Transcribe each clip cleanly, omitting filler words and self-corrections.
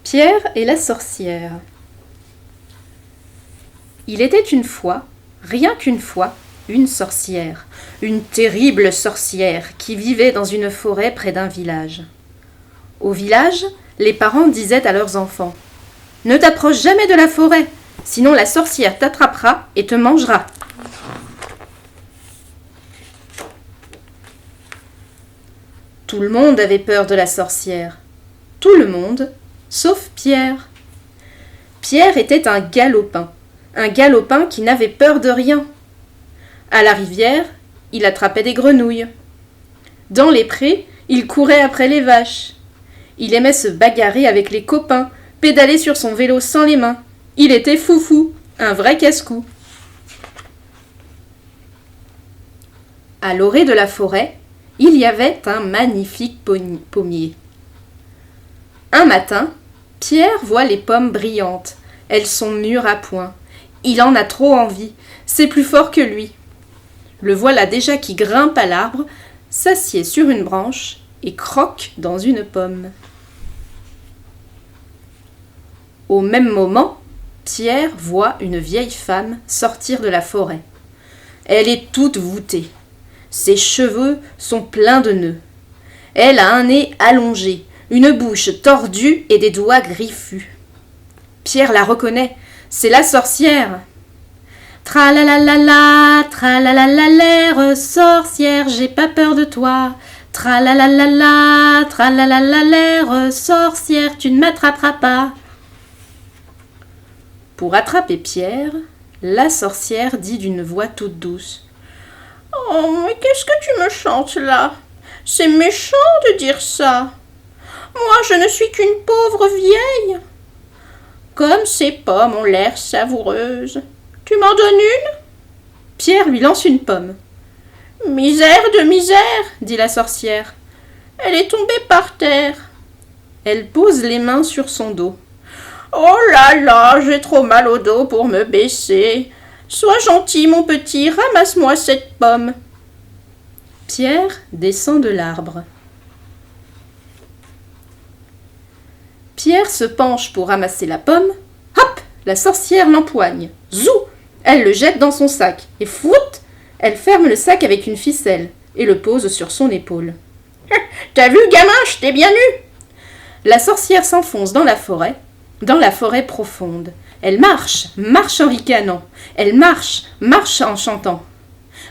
Pierre et la sorcière. Il était une fois, rien qu'une fois, une sorcière, une terrible sorcière qui vivait dans une forêt près d'un village. Au village, les parents disaient à leurs enfants « Ne t'approche jamais de la forêt, sinon la sorcière t'attrapera et te mangera. » Tout le monde avait peur de la sorcière. Tout le monde, sauf Pierre. Pierre était un galopin qui n'avait peur de rien. À la rivière, il attrapait des grenouilles. Dans les prés, il courait après les vaches. Il aimait se bagarrer avec les copains, pédaler sur son vélo sans les mains. Il était foufou, un vrai casse-cou. À l'orée de la forêt, il y avait un magnifique pommier. Un matin, Pierre voit les pommes brillantes. Elles sont mûres à point. Il en a trop envie. C'est plus fort que lui. Le voilà déjà qui grimpe à l'arbre, s'assied sur une branche et croque dans une pomme. Au même moment, Pierre voit une vieille femme sortir de la forêt. Elle est toute voûtée. Ses cheveux sont pleins de nœuds. Elle a un nez allongé, une bouche tordue et des doigts griffus. Pierre la reconnaît, c'est la sorcière. Tralalalala, tralalalalaire, sorcière, j'ai pas peur de toi. Tralalalala, tralalalalaire, sorcière, tu ne m'attraperas pas. Pour attraper Pierre, la sorcière dit d'une voix toute douce. Oh, mais qu'est-ce que tu me chantes là? C'est méchant de dire ça. Moi, je ne suis qu'une pauvre vieille. Comme ces pommes ont l'air savoureuses. Tu m'en donnes une? Pierre lui lance une pomme. Misère de misère, dit la sorcière. Elle est tombée par terre. Elle pose les mains sur son dos. Oh là là, j'ai trop mal au dos pour me baisser. Sois gentil, mon petit, ramasse-moi cette pomme. Pierre descend de l'arbre. Pierre se penche pour ramasser la pomme. Hop, la sorcière l'empoigne. Zou, elle le jette dans son sac. Et froute, elle ferme le sac avec une ficelle et le pose sur son épaule. T'as vu, gamin, je t'ai bien eu. La sorcière s'enfonce dans la forêt profonde. Elle marche en ricanant. Elle marche en chantant.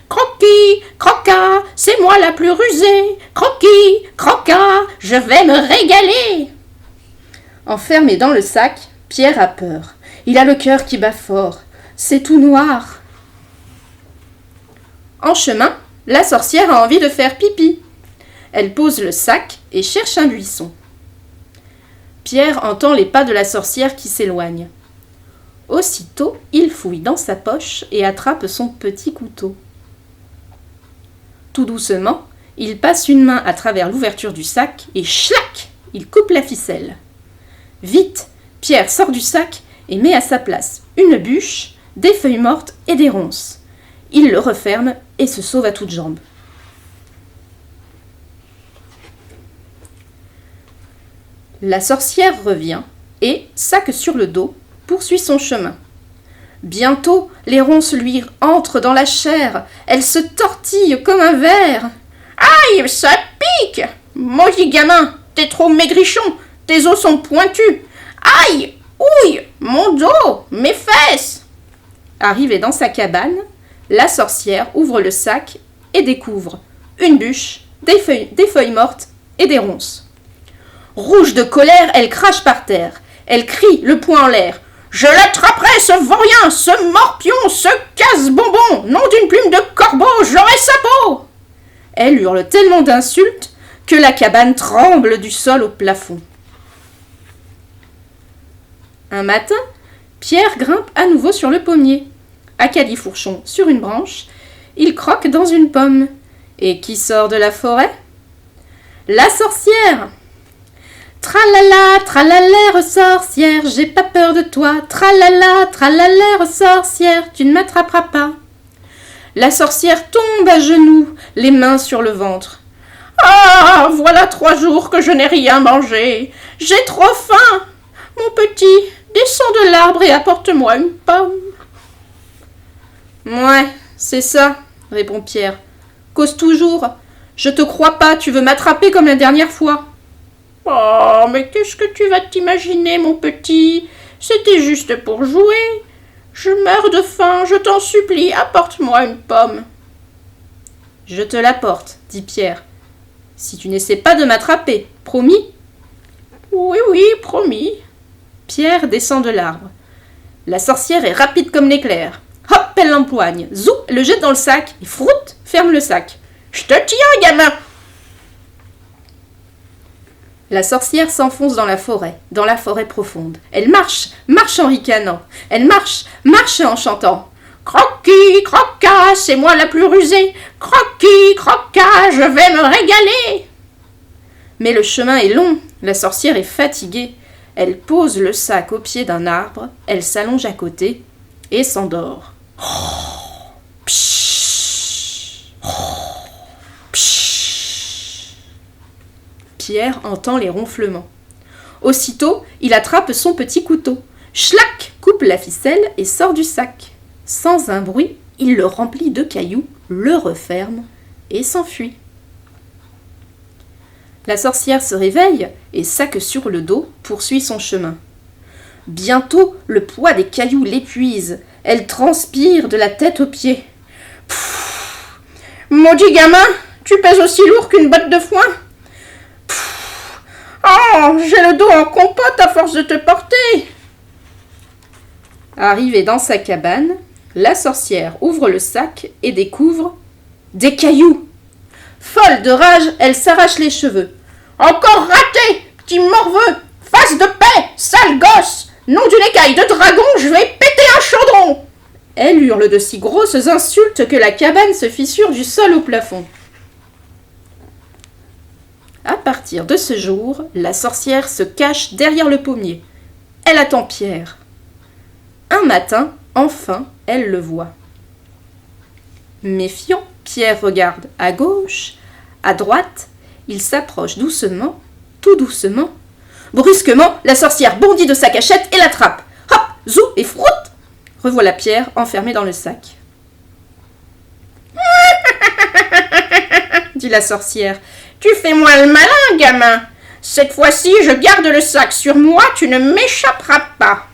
Croquis, croquat, c'est moi la plus rusée. Croquis, croquat, je vais me régaler. Enfermé dans le sac, Pierre a peur. Il a le cœur qui bat fort. C'est tout noir. En chemin, la sorcière a envie de faire pipi. Elle pose le sac et cherche un buisson. Pierre entend les pas de la sorcière qui s'éloignent. Aussitôt, il fouille dans sa poche et attrape son petit couteau. Tout doucement, il passe une main à travers l'ouverture du sac et schlac, il coupe la ficelle. Vite, Pierre sort du sac et met à sa place une bûche, des feuilles mortes et des ronces. Il le referme et se sauve à toutes jambes. La sorcière revient et, sac sur le dos, poursuit son chemin. Bientôt, les ronces lui entrent dans la chair. Elle se tortille comme un ver. Aïe, ça pique! Maudit gamin, t'es trop maigrichon, tes os sont pointus. Aïe, ouille, mon dos, mes fesses! Arrivée dans sa cabane, la sorcière ouvre le sac et découvre une bûche, des feuilles mortes et des ronces. Rouge de colère, elle crache par terre. Elle crie, le poing en l'air. « Je l'attraperai, ce vaurien, ce morpion, ce casse-bonbon! Nom d'une plume de corbeau, j'aurai sa peau !» Elle hurle tellement d'insultes que la cabane tremble du sol au plafond. Un matin, Pierre grimpe à nouveau sur le pommier. À califourchon sur une branche, il croque dans une pomme. Et qui sort de la forêt? La sorcière! Tralala, tralalaire, sorcière, j'ai pas peur de toi. Tralala, tralalaire, sorcière, tu ne m'attraperas pas. La sorcière tombe à genoux, les mains sur le ventre. Ah, voilà 3 jours que je n'ai rien mangé. J'ai trop faim. Mon petit, descends de l'arbre et apporte-moi une pomme. Ouais, c'est ça, répond Pierre. Cause toujours. Je te crois pas, tu veux m'attraper comme la dernière fois. Oh, mais qu'est-ce que tu vas t'imaginer, mon petit? C'était juste pour jouer. Je meurs de faim, je t'en supplie, apporte-moi une pomme. Je te l'apporte, dit Pierre. Si tu n'essaies pas de m'attraper, promis? Oui, oui, promis. Pierre descend de l'arbre. La sorcière est rapide comme l'éclair. Hop, elle l'empoigne. Zou, le jette dans le sac et froute, ferme le sac. Je te tiens, gamin! La sorcière s'enfonce dans la forêt profonde. Elle marche, marche en ricanant. Elle marche, marche en chantant. Croquis, croquas, c'est moi la plus rusée. Croquis, croquas, je vais me régaler. Mais le chemin est long, la sorcière est fatiguée. Elle pose le sac au pied d'un arbre, elle s'allonge à côté et s'endort. Pierre entend les ronflements. Aussitôt, il attrape son petit couteau. Schlac, coupe la ficelle et sort du sac. Sans un bruit, il le remplit de cailloux, le referme et s'enfuit. La sorcière se réveille et, sac sur le dos, poursuit son chemin. Bientôt, le poids des cailloux l'épuise. Elle transpire de la tête aux pieds. Maudit gamin, tu pèses aussi lourd qu'une botte de foin. Oh, j'ai le dos en compote à force de te porter. Arrivée dans sa cabane, la sorcière ouvre le sac et découvre des cailloux. Folle de rage, elle s'arrache les cheveux. Encore raté, petit morveux, face de paix, sale gosse, nom d'une écaille de dragon, je vais péter un chaudron. Elle hurle de si grosses insultes que la cabane se fissure du sol au plafond. À partir de ce jour, la sorcière se cache derrière le pommier. Elle attend Pierre. Un matin, enfin, elle le voit. Méfiant, Pierre regarde à gauche, à droite. Il s'approche doucement, tout doucement. Brusquement, la sorcière bondit de sa cachette et l'attrape. Hop, zou et froute. Revoilà Pierre enfermé dans le sac. Dit la sorcière. Tu fais moins le malin, gamin. Cette fois-ci, je garde le sac sur moi, tu ne m'échapperas pas.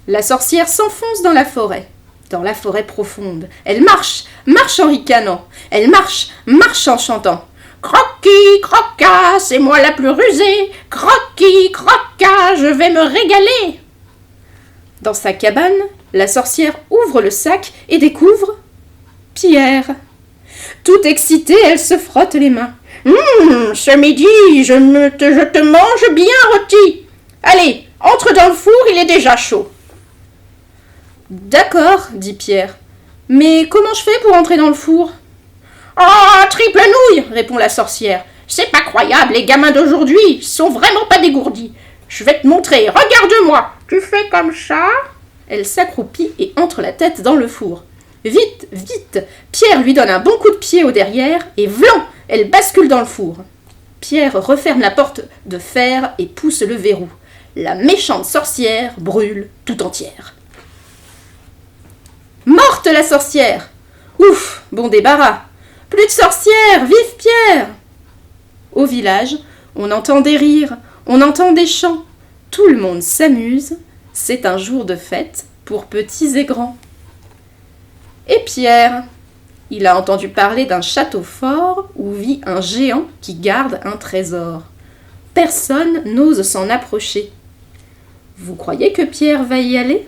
La sorcière s'enfonce dans la forêt profonde. Elle marche, marche en ricanant. Elle marche, marche en chantant. Croquis, croquas, c'est moi la plus rusée. Croquis, croquas, je vais me régaler. Dans sa cabane, la sorcière ouvre le sac et découvre Pierre. Toute excitée, elle se frotte les mains. Ce midi, je te mange bien rôti. Allez, entre dans le four, il est déjà chaud. D'accord, dit Pierre. Mais comment je fais pour entrer dans le four? Oh, triple nouille, répond la sorcière. C'est pas croyable, les gamins d'aujourd'hui sont vraiment pas dégourdis. Je vais te montrer, regarde-moi. Tu fais comme ça? Elle s'accroupit et entre la tête dans le four. Vite, vite! Pierre lui donne un bon coup de pied au derrière et vlan! Elle bascule dans le four. Pierre referme la porte de fer et pousse le verrou. La méchante sorcière brûle tout entière. Morte la sorcière! Ouf, bon débarras! Plus de sorcières! Vive Pierre! Au village, on entend des rires, on entend des chants. Tout le monde s'amuse. C'est un jour de fête pour petits et grands. Et Pierre, il a entendu parler d'un château fort où vit un géant qui garde un trésor. Personne n'ose s'en approcher. Vous croyez que Pierre va y aller ?